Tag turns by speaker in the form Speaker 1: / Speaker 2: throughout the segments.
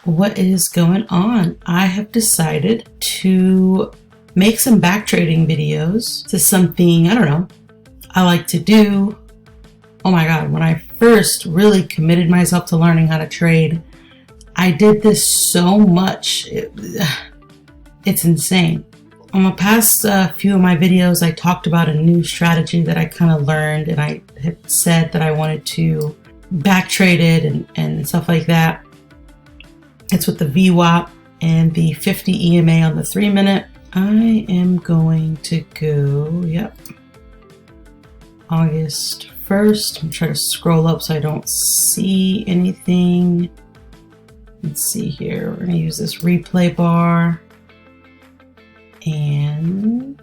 Speaker 1: What is going on? I have decided to make some back trading videos. This is something, I don't know, I like to do. Oh my God, when I first really committed myself to learning how to trade, I did this so much. It's insane. On the past few of my videos, I talked about a new strategy that I kind of learned, and I had said that I wanted to back trade it and stuff like that. It's with the VWAP and the 50 EMA on the 3-minute. I am going to go, August 1st. I'm trying to scroll up so I don't see anything. Let's see here. We're going to use this replay bar. And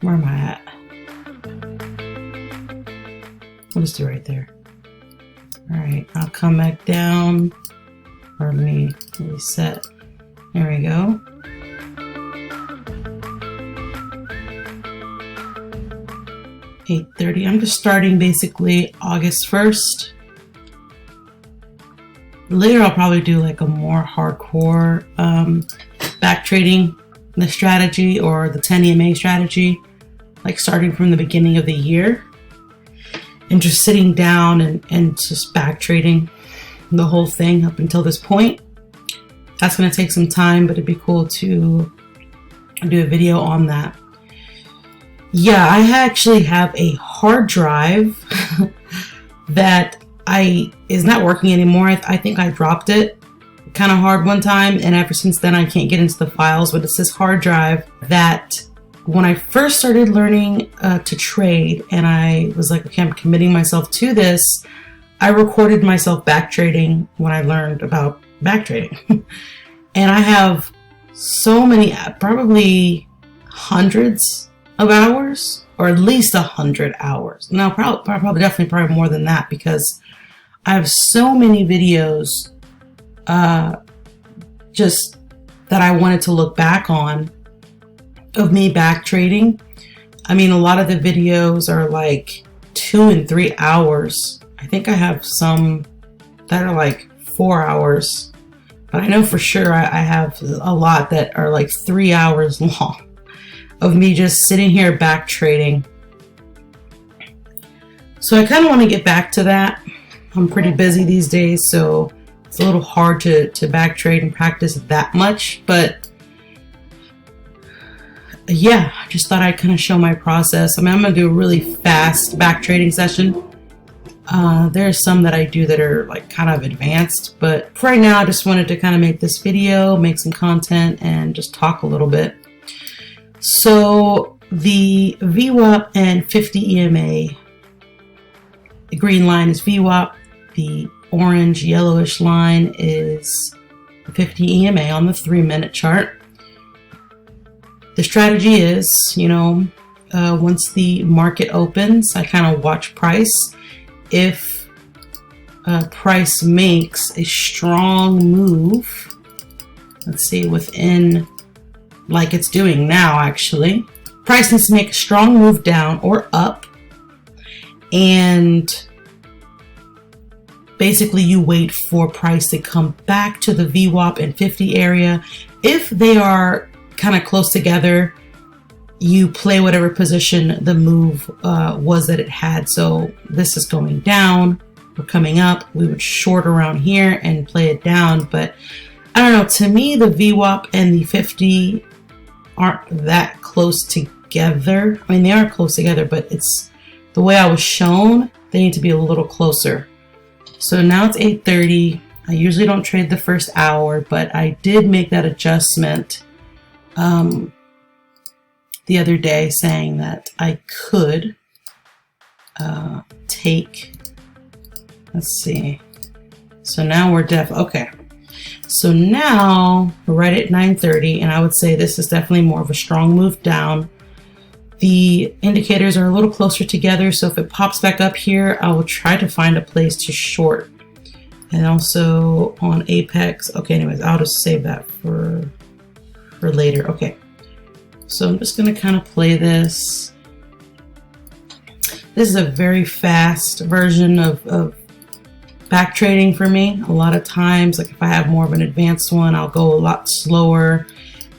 Speaker 1: where am I at? I'll just do right there. All right, I'll come back down. Or let me reset. There we go. $8:30. I'm just starting basically August 1st. Later I'll probably do like a more hardcore back trading, the strategy or the 10 EMA strategy, like starting from the beginning of the year and just sitting down and just back trading the whole thing up until this point. That's going to take some time, but it'd be cool to do a video on that. Yeah, I actually have a hard drive that is not working anymore. I think I dropped it kind of hard one time, and ever since then I can't get into the files. But it's this hard drive that when I first started learning to trade, and I was like, okay, I'm committing myself to this, I recorded myself back trading when I learned about back trading. And I have so many, probably hundreds of hours, or at least 100 hours. No, probably more than that, because I have so many videos just that I wanted to look back on of me back trading. I mean, a lot of the videos are like 2 and 3 hours. I think I have some that are like 4 hours, but I know for sure I have a lot that are like 3 hours long of me just sitting here back trading. So I kind of want to get back to that. I'm pretty busy these days, so it's a little hard to back trade and practice that much, but yeah, I just thought I'd kind of show my process. I mean, I'm going to do a really fast back trading session. There's some that I do that are like kind of advanced, but for right now I just wanted to kind of make this video, make some content, and just talk a little bit. So the VWAP and 50 EMA, the green line is VWAP, the orange yellowish line is 50 EMA on the 3-minute chart. The strategy is, once the market opens, I kind of watch price. If price makes a strong move, let's see, within, like it's doing now actually, price needs to make a strong move down or up, and basically you wait for price to come back to the VWAP and 50 area. If they are kind of close together, you play whatever position the move was that it had. So this is going down, we're coming up, we would short around here and play it down. But I don't know, to me the VWAP and the 50 aren't that close together. I mean, they are close together, but it's the way I was shown, they need to be a little closer. So now it's 8:30. I usually don't trade the first hour, but I did make that adjustment the other day, saying that I could take, let's see. So now we're okay. So now we're right at 9:30, and I would say this is definitely more of a strong move down. The indicators are a little closer together, so if it pops back up here, I will try to find a place to short. And also on Apex, okay, anyways, I'll just save that for later. Okay, so I'm just gonna kind of play this. This is a very fast version of Back trading for me, a lot of times, like if I have more of an advanced one, I'll go a lot slower,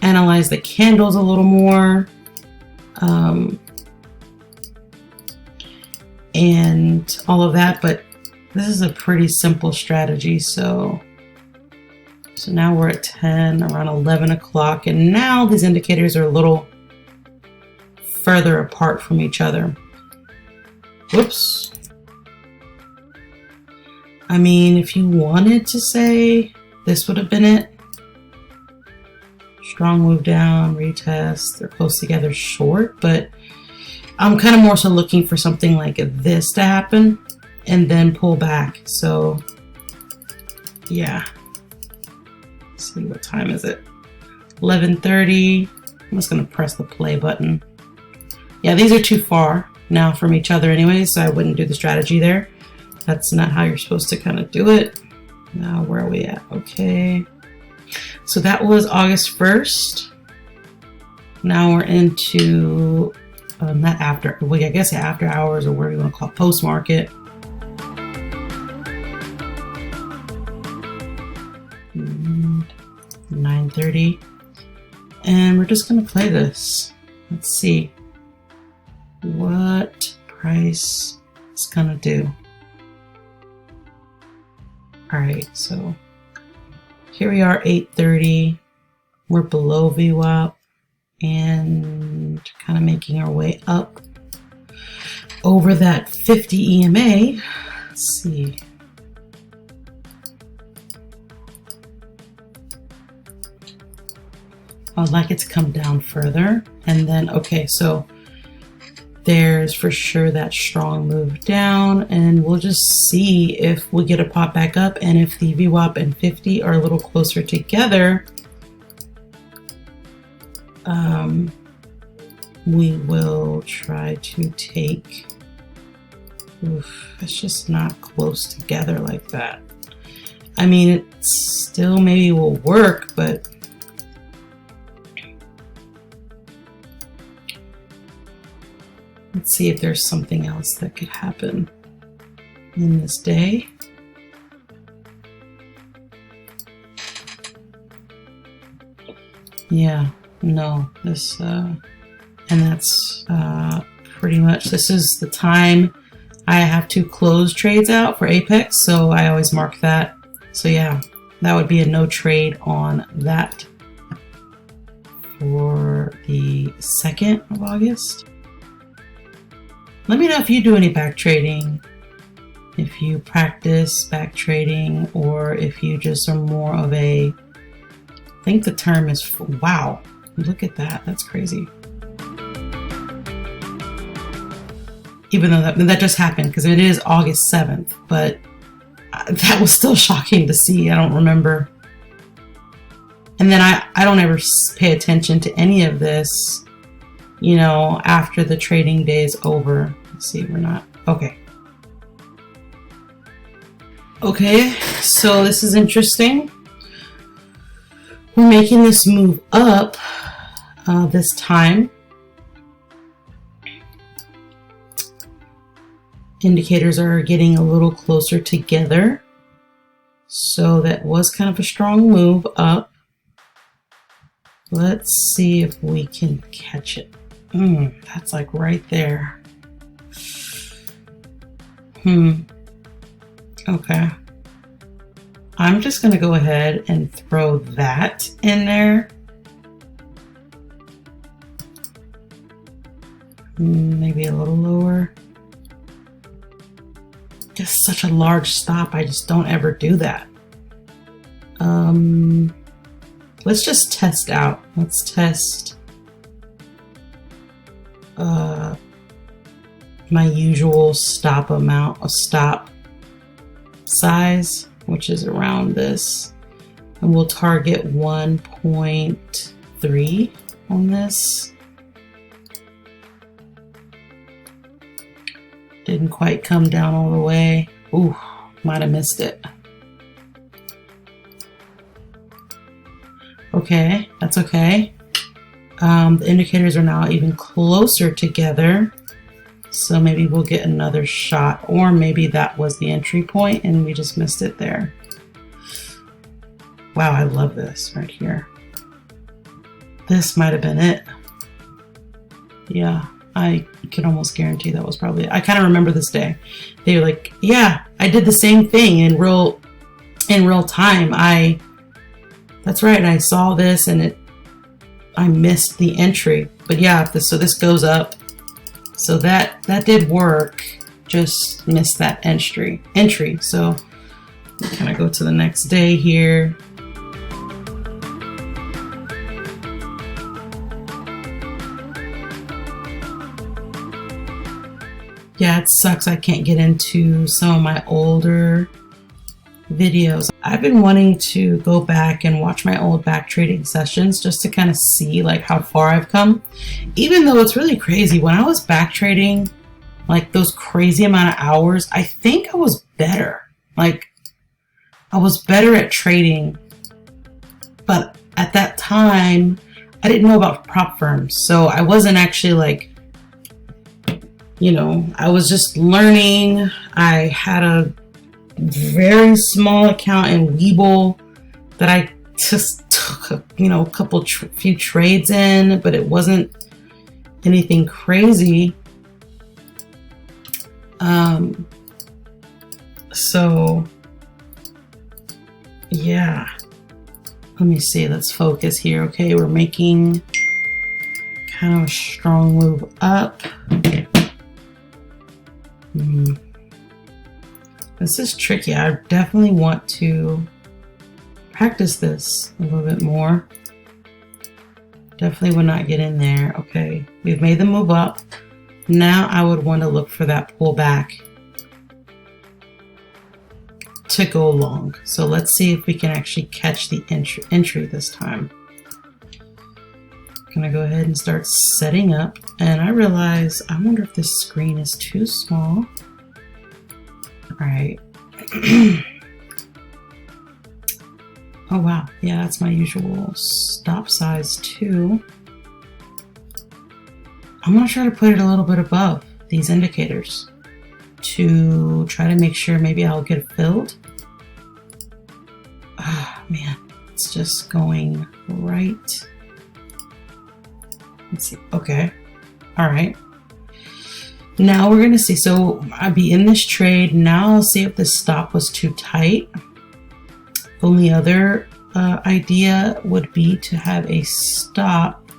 Speaker 1: analyze the candles a little more, and all of that. But this is a pretty simple strategy. So now we're at 10, around 11 o'clock, and now these indicators are a little further apart from each other. Whoops. I mean, if you wanted to say this would have been it. Strong move down, retest, they're close together, short, but I'm kind of more so looking for something like this to happen and then pull back. So yeah, let's see, what time is it? 11:30. I'm just gonna press the play button. Yeah, these are too far now from each other anyway, so I wouldn't do the strategy there. That's not how you're supposed to kind of do it. Now, where are we at? Okay. So that was August 1st. Now we're into, not after, well, I guess after hours, or whatever you want to call it, post market. And 9:30. And we're just going to play this. Let's see what price it's going to do. All right, so here we are, 8:30. We're below VWAP and kind of making our way up over that 50 EMA. Let's see. I'd like it to come down further. And then, okay, so there's for sure that strong move down, and we'll just see if we get a pop back up, and if the VWAP and 50 are a little closer together, we will try to take, it's just not close together like that. I mean, it still maybe will work, but let's see if there's something else that could happen in this day. Yeah, no, this, and that's pretty much, this is the time I have to close trades out for Apex, so I always mark that. So yeah, that would be a no trade on that for the 2nd of August. Let me know if you do any back trading, if you practice back trading, or if you just are more of a, I think the term is, wow, look at that, that's crazy. Even though that just happened, because it is August 7th, but that was still shocking to see. I don't remember. And then I don't ever pay attention to any of this, you know, after the trading day is over. Let's see, we're not, okay. Okay, so this is interesting. We're making this move up this time. Indicators are getting a little closer together. So that was kind of a strong move up. Let's see if we can catch it. That's like right there. Okay. I'm just going to go ahead and throw that in there. Maybe a little lower. Just such a large stop. I just don't ever do that. Let's just test out. Let's test my usual stop amount, a stop size, which is around this, and we'll target 1.3 on this. Didn't quite come down all the way. Ooh, might have missed it. Okay, that's okay. The indicators are now even closer together. So maybe we'll get another shot, or maybe that was the entry point and we just missed it there. Wow, I love this right here. This might have been it. Yeah, I can almost guarantee that was probably it. I kind of remember this day. They were like, yeah, I did the same thing in real time. That's right, I saw this and I missed the entry. But yeah, so this goes up. So that did work, just missed that entry. So kind of go to the next day here. Yeah, it sucks I can't get into some of my older videos. I've been wanting to go back and watch my old back trading sessions just to kind of see like how far I've come. Even though it's really crazy, when I was back trading like those crazy amount of hours, I think I was better. Like I was better at trading, but at that time I didn't know about prop firms, so I wasn't actually like, you know, I was just learning. I had a very small account in Webull that I just took, you know, few trades in, but it wasn't anything crazy. So yeah, let me see, let's focus here. Okay, we're making kind of a strong move up. This is tricky. I definitely want to practice this a little bit more. Definitely would not get in there. Okay, we've made the move up. Now I would want to look for that pullback to go long. So let's see if we can actually catch the entry this time. I'm gonna go ahead and start setting up, and I realize, I wonder if this screen is too small. All right. Oh wow, yeah, that's my usual stop size too. I'm gonna try to put it a little bit above these indicators to try to make sure maybe I'll get it filled. Ah, man, it's just going right. Let's see. Okay. All right. Now we're going to see. So I'd be in this trade. Now I'll see if the stop was too tight. The only other idea would be to have a stop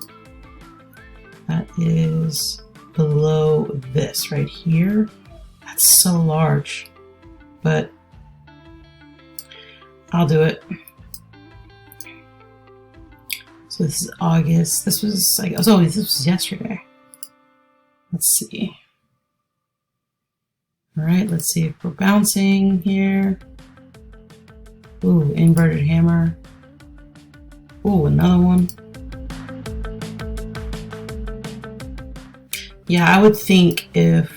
Speaker 1: that is below this right here. That's so large, but I'll do it. So this is August. This was like, oh, this was yesterday. Let's see. All right, let's see if we're bouncing here. Ooh, inverted hammer. Ooh, another one. Yeah, I would think if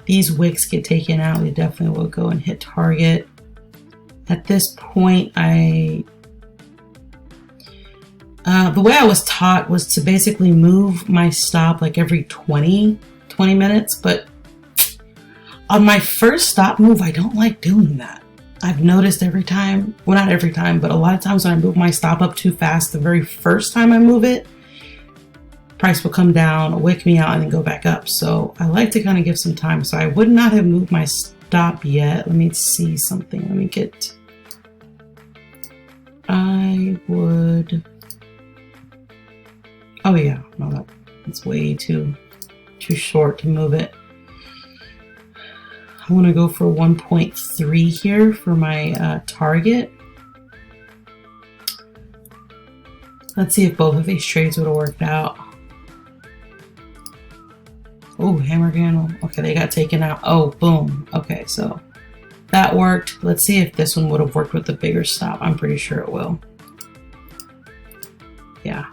Speaker 1: these wicks get taken out, we definitely will go and hit target. At this point, the way I was taught was to basically move my stop like every 20 minutes, but on my first stop move, I don't like doing that. I've noticed every time, well, not every time, but a lot of times when I move my stop up too fast, the very first time I move it, price will come down, wick me out, and then go back up. So I like to kind of give some time. So I would not have moved my stop yet. Let me see something. Let me get, I would, oh yeah, no, that's way too short to move it. I want to go for 1.3 here for my target. Let's see if both of these trades would have worked out. Oh, hammer candle. Okay, they got taken out. Oh, boom. Okay, so that worked. Let's see if this one would have worked with the bigger stop. I'm pretty sure it will. Yeah.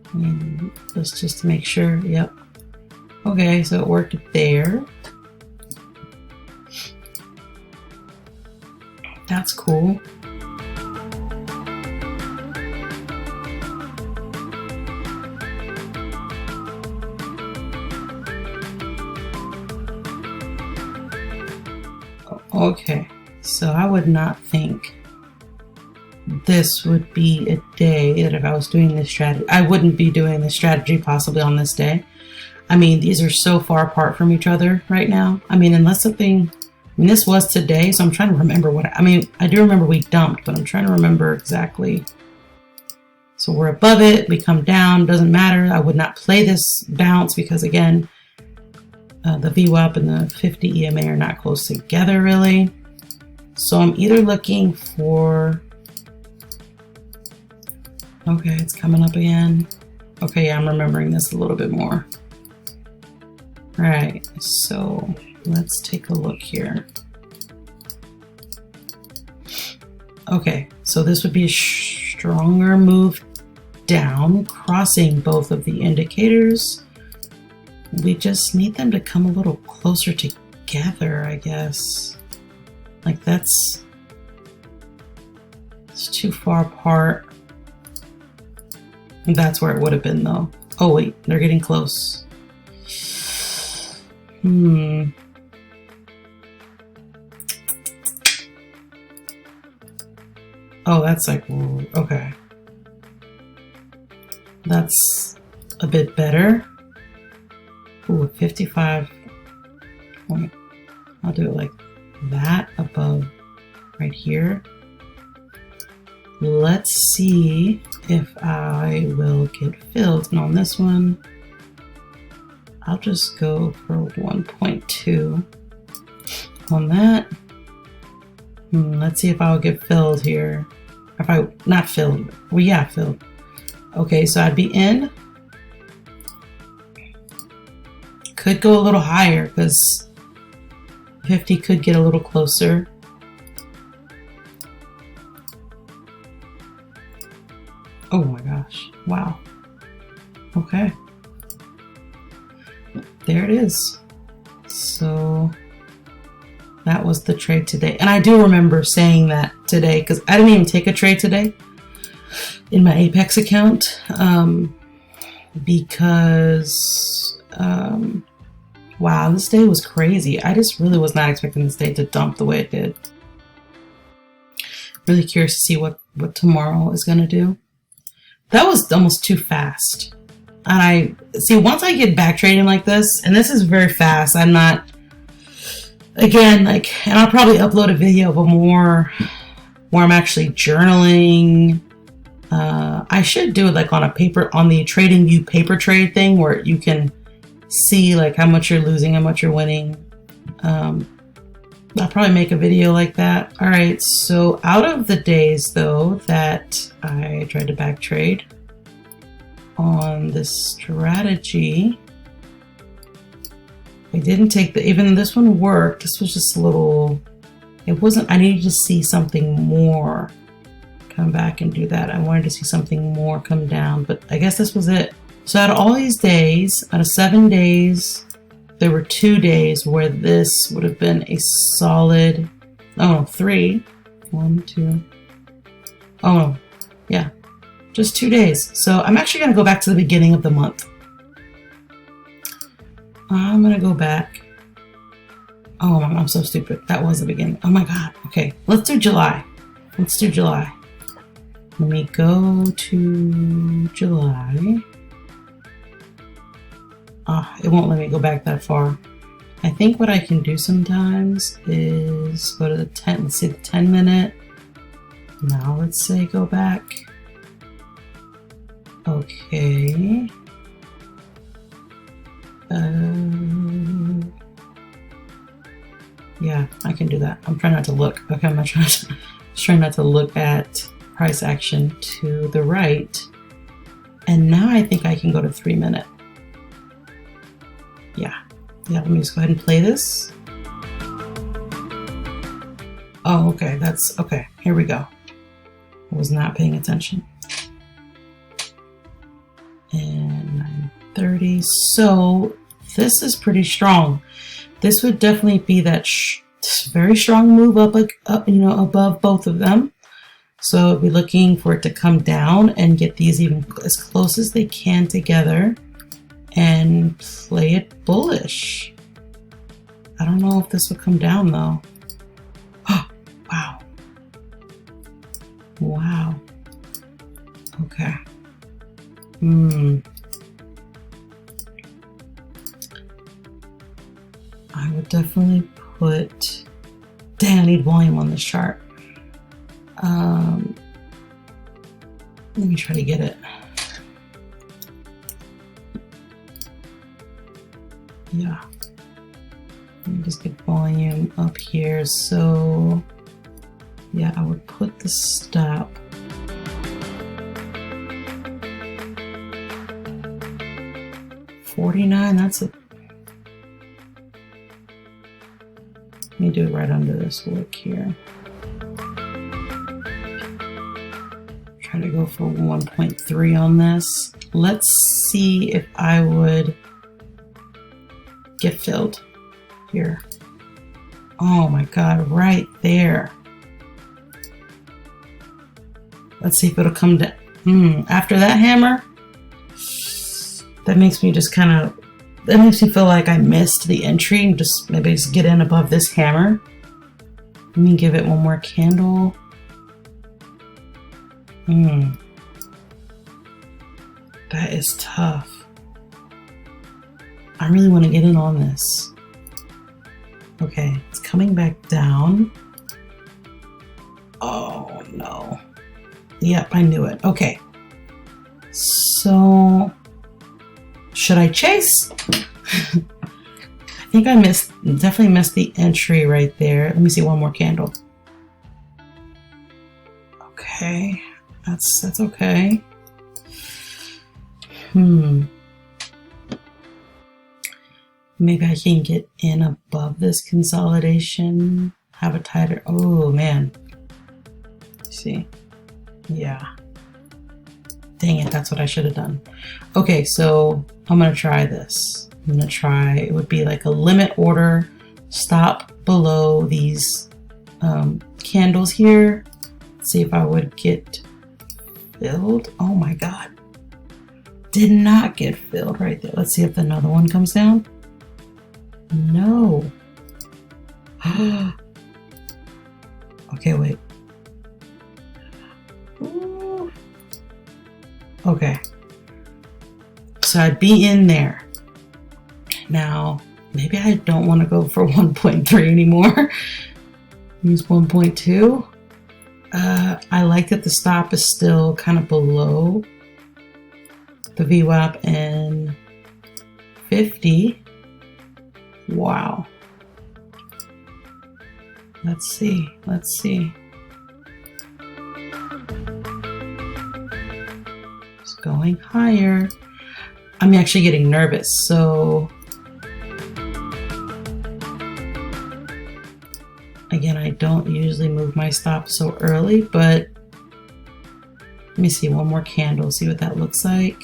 Speaker 1: I mean, just to make sure. Yep. Okay, so it worked there. That's cool. Okay, so I would not think this would be a day that if I was doing this strategy, I wouldn't be doing this strategy possibly on this day. I mean, these are so far apart from each other right now. I mean, unless something, I mean, this was today, so I'm trying to remember what, I mean, I do remember we dumped, but I'm trying to remember exactly. So we're above it, we come down, doesn't matter. I would not play this bounce because again, the VWAP and the 50 EMA are not close together really. So I'm either looking for, okay, it's coming up again. Okay, yeah, I'm remembering this a little bit more. All right, so let's take a look here. Okay, so this would be a stronger move down, crossing both of the indicators. We just need them to come a little closer together, I guess. Like it's too far apart. That's where it would have been though. Oh wait, they're getting close. Oh, that's like, okay. That's a bit better. Ooh, 55. I'll do it like that above right here. Let's see if I will get filled. And on this one, I'll just go for 1.2 on that. Let's see if I'll get filled here. If I, not filled, well, yeah, filled. Okay, so I'd be in. Could go a little higher because 50 could get a little closer. Oh my gosh, wow. Okay. There it is. So that was the trade today. And I do remember saying that today because I didn't even take a trade today in my Apex account because wow, this day was crazy. I just really was not expecting this day to dump the way it did. Really curious to see what tomorrow is going to do. That was almost too fast. And I see once I get back trading like this, and this is very fast, I'm not, again, like, and I'll probably upload a video of a more where I'm actually journaling. I should do it like on a paper, on the TradingView paper trade thing where you can see like how much you're losing, how much you're winning. I'll probably make a video like that. All right, so out of the days though that I tried to back trade on this strategy, I didn't take the, even this one worked. This was just a little, it wasn't, I needed to see something more come back and do that. I wanted to see something more come down, but I guess this was it. So out of all these days, out of 7 days, there were 2 days where this would have been a solid, oh, 3, 1, 2, oh, yeah, just 2 days. So I'm actually going to go back to the beginning of the month. I'm going to go back. Oh, I'm so stupid. That was the beginning. Oh my God. Okay, let's do July. Let's do July. Let me go to July. It won't let me go back that far. I think what I can do sometimes is go to the 10, let's see the 10 minute. Now let's say go back. Okay. Yeah, I can do that. I'm trying not to look. Okay, I'm not trying to, just trying not to look at price action to the right. And now I think I can go to 3 minute. Yeah, let me just go ahead and play this. Oh, okay, that's, okay, here we go. I was not paying attention. And 930, so this is pretty strong. This would definitely be that very strong move up, like up, you know, above both of them. So I'll be looking for it to come down and get these even as close as they can together and play it bullish. I don't know if this will come down though. Wow. Wow. Okay. I would definitely put... Dang, I need volume on this chart. Let me try to get it. Yeah. Let me just get volume up here. So, yeah, I would put the stop. $49, that's a... Let me do it right under this wick here. Try to go for 1.3 on this. Let's see if I would get filled here. Oh my God, right there. Let's see if it'll come down. After that hammer, that makes me just kind of, that makes me feel like I missed the entry and just maybe just get in above this hammer. Let me give it one more candle. That is tough. I really want to get in on this. Okay, it's coming back down. Oh no. Yep, I knew it. Okay. So, should I chase? I think I definitely missed the entry right there. Let me see one more candle. Okay, that's okay. Maybe I can get in above this consolidation. Have a tighter, oh man. See, yeah. Dang it, that's what I should have done. Okay, so I'm gonna try this. I'm gonna try, it would be like a limit order, stop below these candles here. See if I would get filled. Oh my God. Did not get filled right there. Let's see if another one comes down. No. Okay, wait. Ooh. Okay. So I'd be in there. Now, maybe I don't want to go for 1.3 anymore. Use 1.2. I like that the stop is still kind of below the VWAP and 50. Wow. Let's see. Let's see. It's going higher. I'm actually getting nervous, so again, I don't usually move my stop so early, but let me see one more candle, see what that looks like.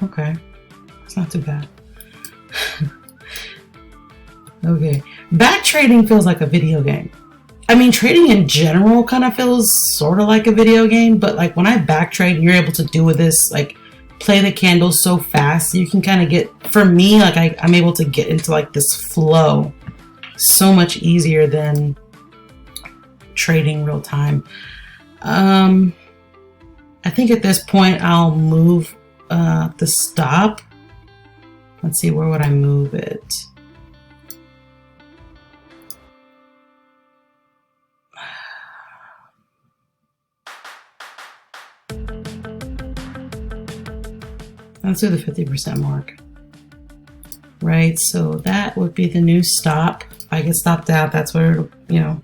Speaker 1: Okay, it's not too bad. Okay, back trading feels like a video game. I mean, trading in general kind of feels sort of like a video game, but like when I back trade, you're able to do with this, like play the candles so fast, you can kind of get, for me, like I'm able to get into like this flow so much easier than trading real time. I think at this point I'll move the stop. Let's see, where would I move it? Let's do the 50% mark. Right, so that would be the new stop. If I get stopped out, that's where it'll, you know.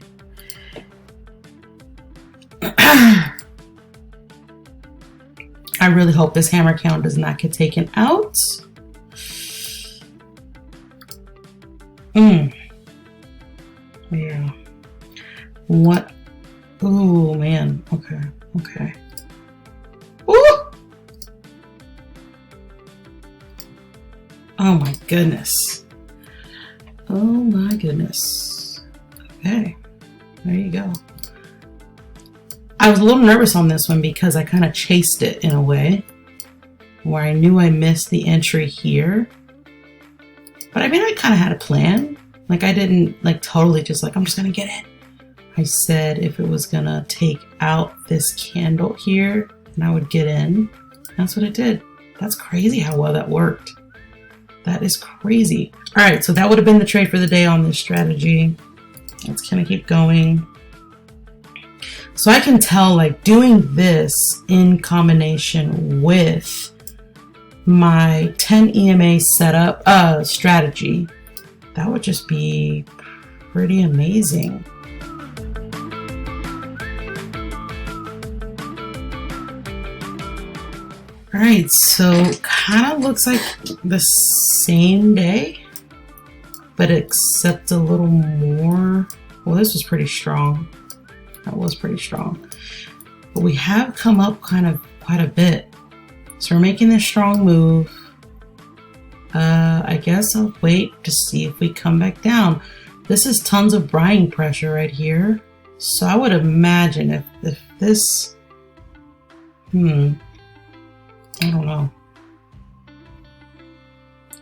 Speaker 1: I really hope this hammer count does not get taken out. Yeah. What? Oh man. Okay. Okay. Ooh! Oh my goodness. Oh my goodness. Okay. There you go. I was a little nervous on this one because I kind of chased it in a way. where I knew I missed the entry here. But I mean, I kind of had a plan. Like I didn't like totally just like, I'm just gonna get in. I said if it was gonna take out this candle here, then I would get in. That's what it did. That's crazy how well that worked. That is crazy. All right, so that would have been the trade for the day on this strategy. Let's kind of keep going. So I can tell like doing this in combination with my 10 EMA setup strategy, that would just be pretty amazing. All right, so kind of looks like the same day, but except a little more. Well, this was pretty strong. That was pretty strong. But we have come up kind of quite a bit. So we're making this strong move. I guess I'll wait to see if we come back down. This is tons of buying pressure right here. So I would imagine if this, I don't know.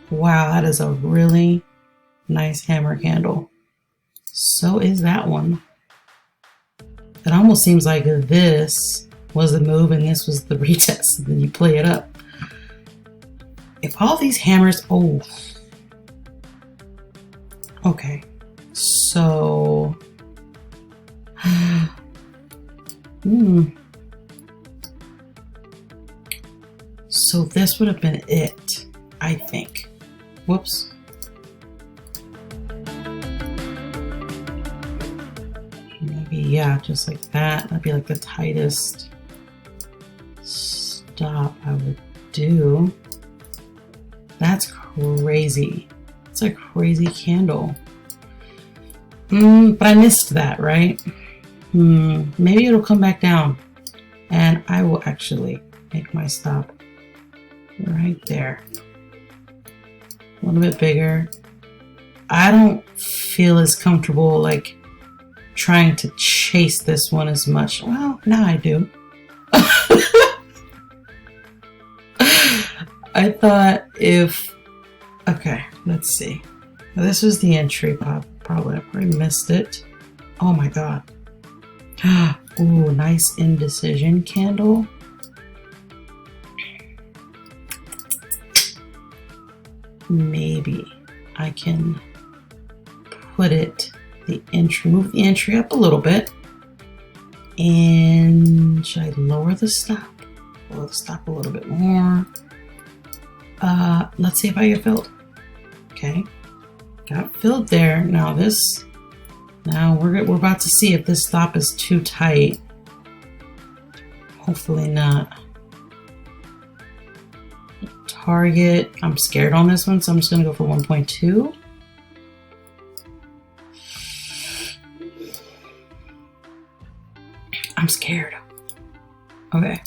Speaker 1: Wow, that is a really nice hammer candle. So is that one. It almost seems like this was the move and this was the retest, and then you play it up. If all these hammers, oh, okay, so, so this would have been it, I think. Whoops. Maybe, yeah, just like that. That'd be like the tightest stop I would do. That's crazy. It's a crazy candle. But I missed that, right? Maybe it'll come back down and I will actually make my stop right there. A little bit bigger. I don't feel as comfortable like trying to chase this one as much. Well, now I do. I thought if, okay, let's see. Now, this was the entry pop. Probably I already missed it. Oh my God. Ooh, nice indecision candle. Maybe I can put it, the entry, move the entry up a little bit. And should I lower the stop? Lower the stop a little bit more. Let's see if I get filled. Okay, got filled there. Now this, now we're about to see if this stop is too tight. Hopefully not. Target, I'm scared on this one, so I'm just gonna go for 1.2. I'm scared. Okay.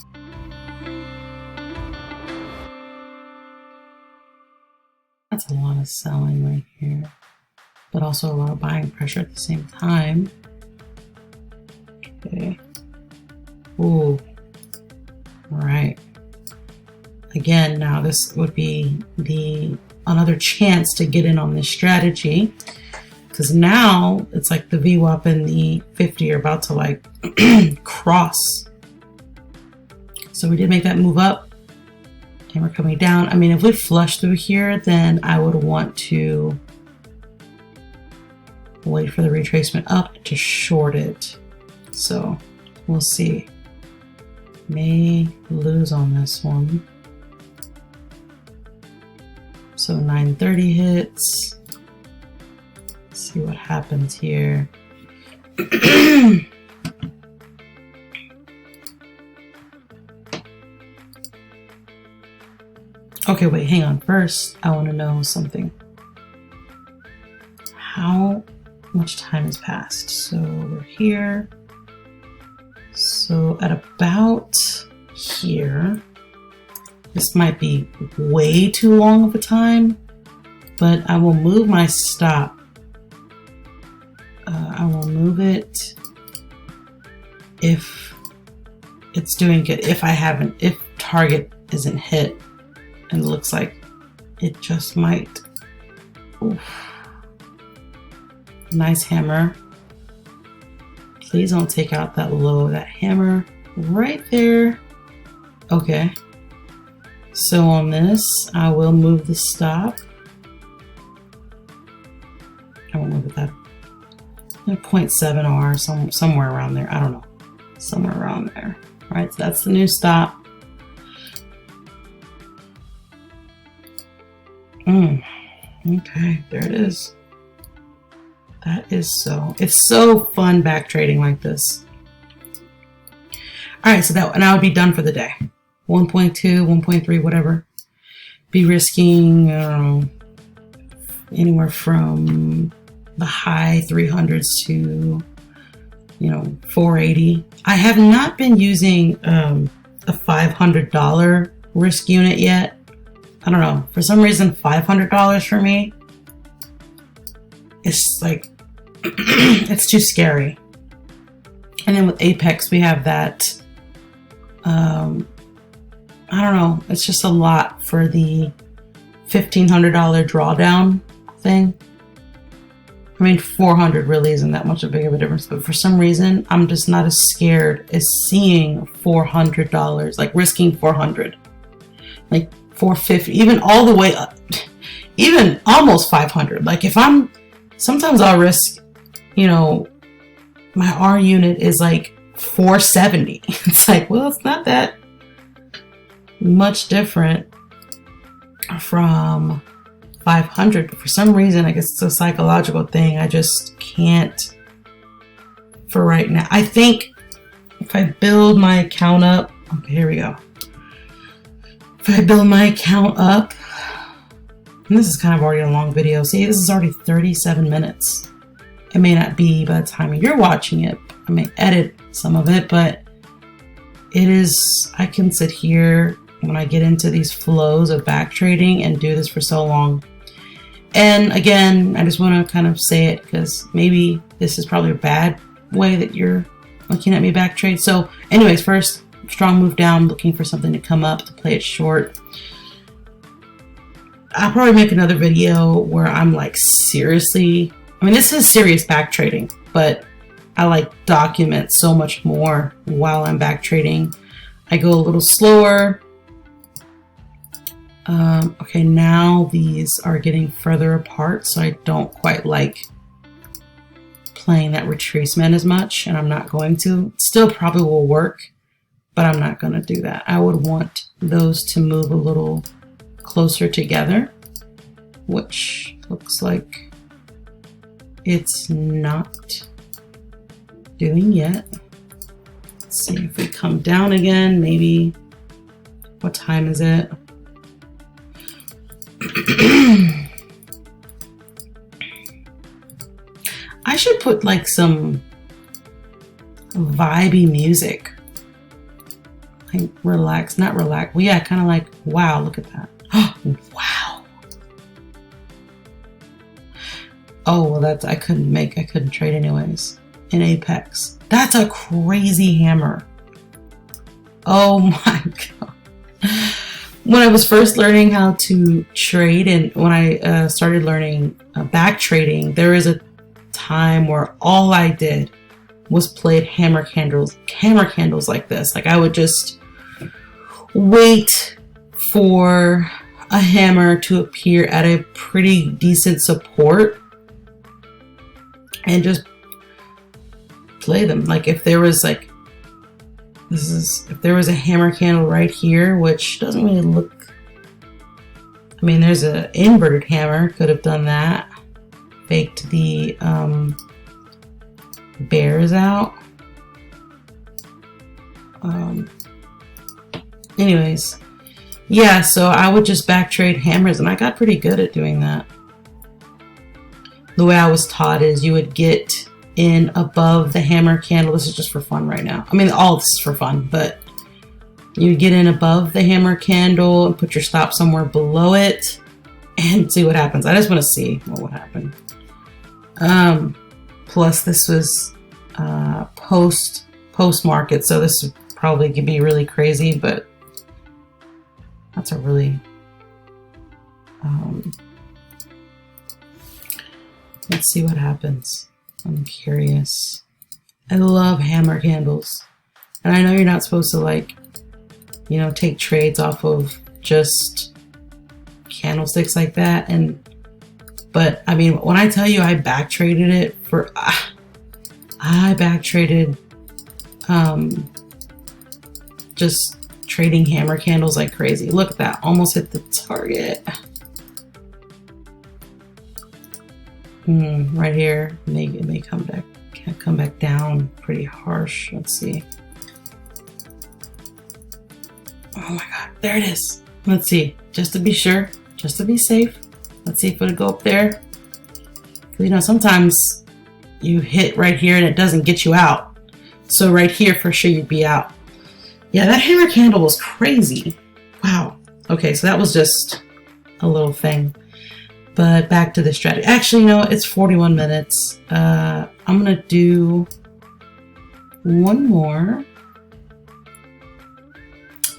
Speaker 1: That's a lot of selling right here, but also a lot of buying pressure at the same time. Okay. Ooh. All right. Again, now this would be another chance to get in on this strategy, because now it's like the VWAP and the 50 are about to like cross. So we did make that move up. And we're coming down. I mean, if we flush through here, then I would want to wait for the retracement up to short it. So we'll see. May lose on this one. So 930 hits. Let's see what happens here. Okay, wait, hang on. First, I want to know something. How much time has passed? So we're here. So at about here, this might be way too long of a time, but I will move my stop. I will move it if it's doing good. If target isn't hit. and it looks like it just might. Oof. Nice hammer. Please don't take out that low of that hammer right there. Okay. So on this, I will move the stop. I won't move it that 0.7 R, somewhere around there. I don't know. Somewhere around there. All right, so that's the new stop. Okay, there it is. That is it's so fun back trading like this. All right, so and I would be done for the day. 1.2, 1.3, whatever. Be risking anywhere from the high 300s to 480. I have not been using a $500 risk unit yet. I don't know, for some reason $500 for me, it's like it's too scary. And then with Apex we have that I don't know, it's just a lot for the $1,500 drawdown thing. I mean, 400 really isn't that much of a difference, but for some reason, I'm just not as scared as seeing $400, like risking 400, like 450, even all the way up, even almost 500. Like sometimes I'll risk, my R unit is like 470. It's like, well, it's not that much different from 500, but for some reason, I guess it's a psychological thing. I just can't for right now. I think if I build my account up, okay, here we go. If I build my account up, and this is kind of already a long video. See, this is already 37 minutes. It may not be by the time you're watching it. I may edit some of it, but it is, I can sit here when I get into these flows of back trading and do this for so long. And again, I just want to kind of say it because maybe this is probably a bad way that you're looking at me back trade. So anyways, first, strong move down, looking for something to come up to play it short. I'll probably make another video where I'm like seriously, I mean, this is serious back trading, but I like document so much more while I'm back trading. I go a little slower. Okay, now these are getting further apart, so I don't quite like playing that retracement as much, and I'm not going to. Still probably will work, but I'm not going to do that. I would want those to move a little closer together, which looks like it's not doing yet. Let's see if we come down again, maybe. What time is it? I should put like some vibey music. Like relax, not relax. Well, yeah, kind of like, wow, look at that. Wow. Oh, well, that's, I couldn't trade anyways in Apex. That's a crazy hammer. Oh my God. When I was first learning how to trade and when I started learning back trading, there was a time where all I did was played hammer candles like this. Like I would just wait for a hammer to appear at a pretty decent support and just play them. Like if there was like, if there was a hammer candle right here, which doesn't really look, I mean, there's an inverted hammer, could have done that. Faked the bears out. Anyways, yeah, so I would just back trade hammers and I got pretty good at doing that. The way I was taught is you would get in above the hammer candle. This is just for fun right now. I mean, all this is for fun, but you get in above the hammer candle and put your stop somewhere below it and see what happens. I just want to see what would happen. Plus this was post market, so this probably could be really crazy, but that's a really Let's see what happens. I'm curious. I love hammer candles. And I know you're not supposed to, like, you know, take trades off of just candlesticks like that. But I mean, when I tell you I back traded it for, I back traded just trading hammer candles like crazy. Look at that, almost hit the target. Right here, it may come back. Can't come back down. Pretty harsh. Let's see. Oh my god, there it is. Let's see, just to be sure, just to be safe. Let's see if it'll go up there. You know, sometimes you hit right here and it doesn't get you out. So right here, for sure, you'd be out. Yeah, that hammer candle was crazy. Wow. Okay, so that was just a little thing. But back to the strategy. Actually, no, it's 41 minutes. I'm gonna do one more.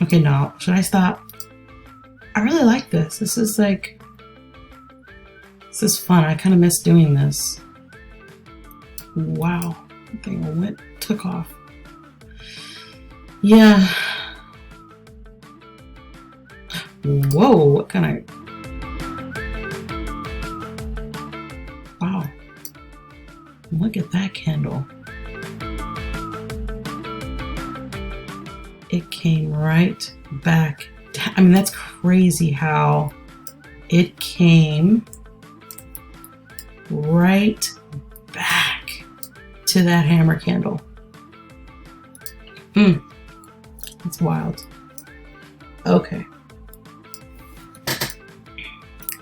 Speaker 1: Okay, no, should I stop? I really like this. This is fun. I kind of miss doing this. Wow, that thing took off. Yeah. Whoa, what kind of... Wow. Look at that candle. It came right back down. I mean, that's crazy how it came right back to that hammer candle. That's wild. Okay.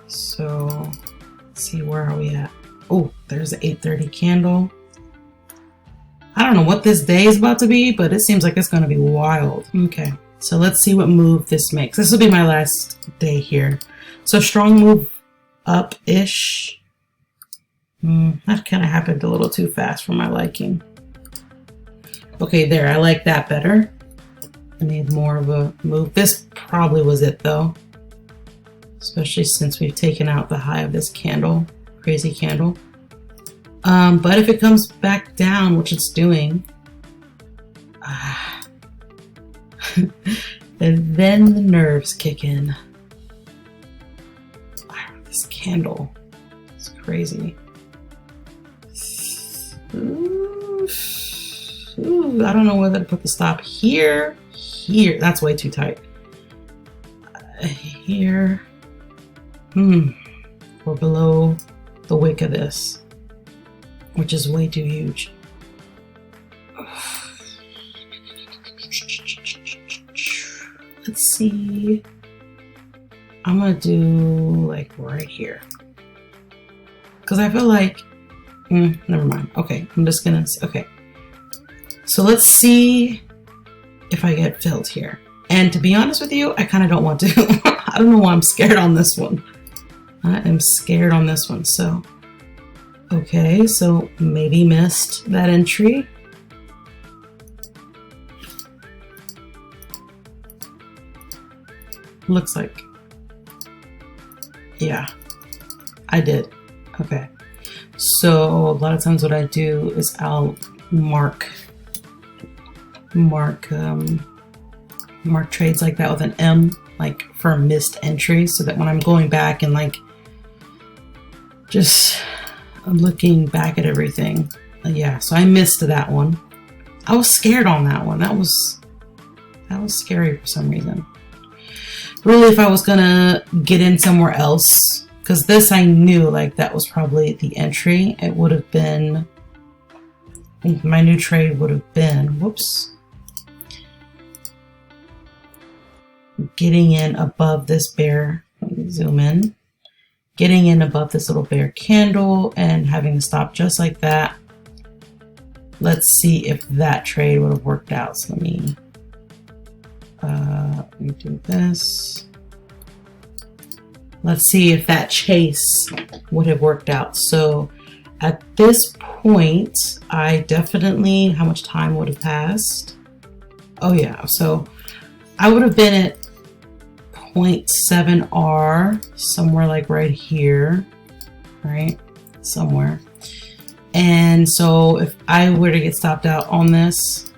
Speaker 1: So, let's see, where are we at? Oh, there's the 8:30 candle. I don't know what this day is about to be, but it seems like it's going to be wild. Okay, so let's see what move this makes. This will be my last day here. So strong move up-ish. That kind of happened a little too fast for my liking. Okay, there, I like that better. I need more of a move. This probably was it though. Especially since we've taken out the high of this candle. Crazy candle. But if it comes back down, which it's doing, and then the nerves kick in. Wow, this candle, it's crazy. Ooh, I don't know whether to put the stop here. Here, that's way too tight. Here, or below the wick of this, which is way too huge. Let's see. I'm gonna do like right here, because I feel like, never mind. Okay, I'm just gonna, okay. So let's see if I get filled here. And to be honest with you, I kind of don't want to. I don't know why I'm scared on this one. I am scared on this one, so. Okay, so maybe missed that entry. Looks like, yeah, I did. Okay, so a lot of times what I do is I'll mark trades like that with an M, like for missed entries, so that when I'm going back and like just looking back at everything, yeah, so I missed that one. I was scared on that one. That was scary for some reason. Really, if I was gonna get in somewhere else, because this I knew like that was probably the entry, it would have been, my new trade would have been, whoops, getting in above this bear, let me zoom in, getting in above this little bear candle and having to stop just like that. Let's see if that trade would have worked out. So let me do this. Let's see if that chase would have worked out. So at this point, I definitely, how much time would have passed? Oh yeah, so I would have been at 0.7R somewhere like right here, right? Somewhere. And so if I were to get stopped out on this,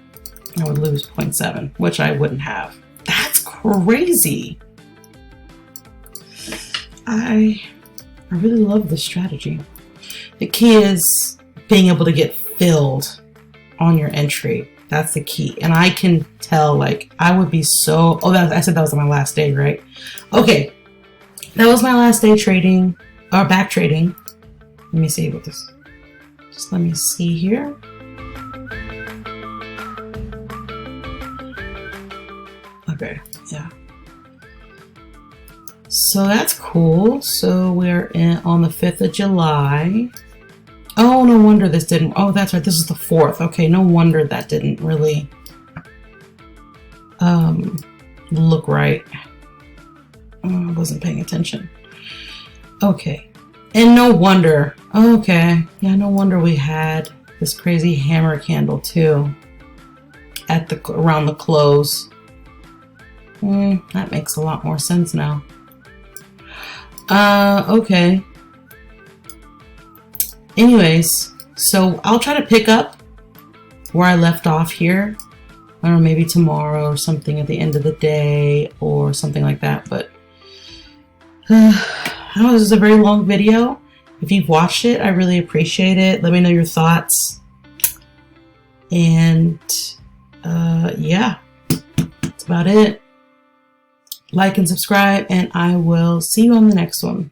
Speaker 1: I would lose 0.7, which I wouldn't have. That's crazy. I really love this strategy. The key is being able to get filled on your entry. That's the key. And I can tell, like, I would be so, I said that was my last day, right? Okay. That was my last day trading, or back trading. Let me see what this, just let me see here. Okay, yeah. So that's cool. So we're on the 5th of July. Oh, no wonder this didn't. Oh, that's right. This is the 4th. Okay, no wonder that didn't really look right. I wasn't paying attention. Okay, and no wonder. Okay, yeah, no wonder we had this crazy hammer candle too at the around the close. That makes a lot more sense now. Okay. Anyways, so I'll try to pick up where I left off here. I don't know, maybe tomorrow or something at the end of the day or something like that. But I know this is a very long video. If you've watched it, I really appreciate it. Let me know your thoughts. And yeah, that's about it. Like and subscribe, and I will see you on the next one.